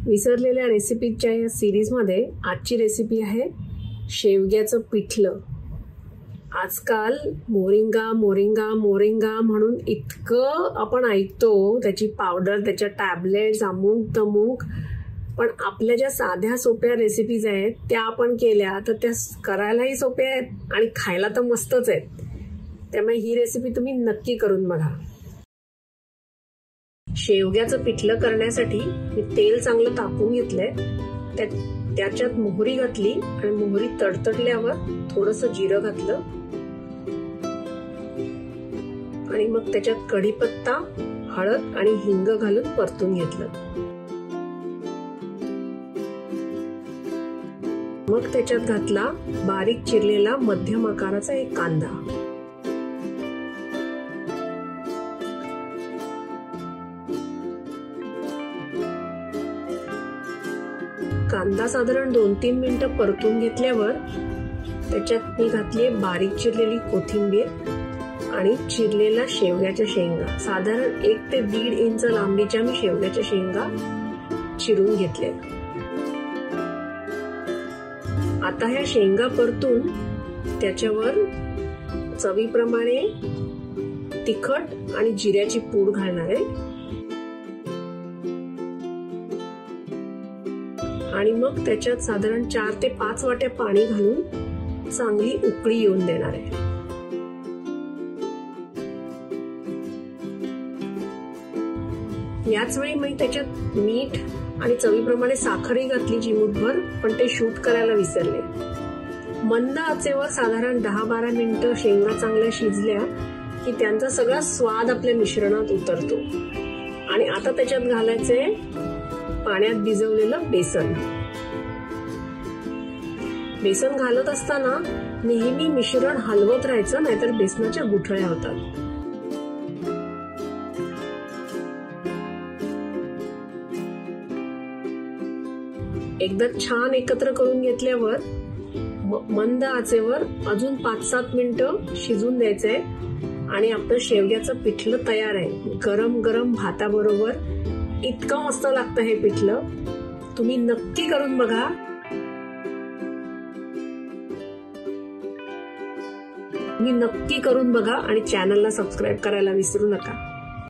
विसरलेल्या रेसिपीच्या या सिरीजमध्ये आजची रेसिपी आहे शेवग्याचं पिठलं। आजकाल मोरिंगा मोरिंगा मोरिंगा म्हणून इतकं आपण ऐकतो, त्याची पावडर, त्याच्या टॅबलेट्स, अमुक तमुक, पण आपल्या ज्या साध्या सोप्या रेसिपीज आहेत त्या आपण केल्या तर त्या करायलाही सोप्या आहेत आणि खायला तर मस्तच आहेत। त्यामुळे ही रेसिपी तुम्ही नक्की करून बघा। शेवग्याचं पिठलं करण्यासाठी मी तेल चांगलं तापवून घेतलंय, त्याच्यात मोहरी घातली आणि मोहरी तडतडल्यावर थोडंसं जिरं घातलं आणि मग त्याच्यात कढीपत्ता, हळद आणि हिंग घालून परतून घेतलं। मग त्याच्यात घातला बारीक चिरलेला मध्यम आकाराचा एक कांदा। कांदा साधारण 2-3 मिनिटं परतून घेतल्यावर त्याच्यात मी घातली बारीक चिरलेली कोथिंबीर आणि चिरलेला शेवग्याच्या शेंगा। साधारण 1 ते 1.5 इंच लांबीच्या मी शेवग्याच्या शेंगा चिरून घेतल्या। आता ह्या शेंगा परतून त्याच्यावर चवीप्रमाणे तिखट आणि जिऱ्याची पूड घालणार आहे आणि मग त्याच्यात साधारण 4 ते 5 वाट्या पाणी घालून चांगली उकळी येऊन देणार आहे। याच वेळी मी त्याच्यात मीठ आणि चवीप्रमाणे साखरही घातली चिमूटभर, पण ते शूट करायला विसरले। मंद आचेवर साधारण 10-12 मिनिटं शेंगा चांगल्या शिजल्या की त्यांचा सगळा स्वाद आपल्या मिश्रणात उतरतो आणि आता त्याच्यात घालायचे पाण्यात भिजवलेलं बेसन। बेसन घालत असताना नेहमी मिश्रण हलवत राहायचं, नाहीतर बेसनाच्या गुठळ्या होतात। एकदा छान एकत्र करून घेतल्यावर मंद आचेवर अजून 5-7 मिनिटं शिजून द्यायचंय आणि आपलं शेवग्याचं पिठलं तयार आहे। गरम गरम भाताबरोबर इतकं मस्त लागतं हे पिठलं, तुम्ही नक्की करून बघा। तुम्ही नक्की करून बघा आणि चॅनलला सबस्क्राईब करायला विसरू नका।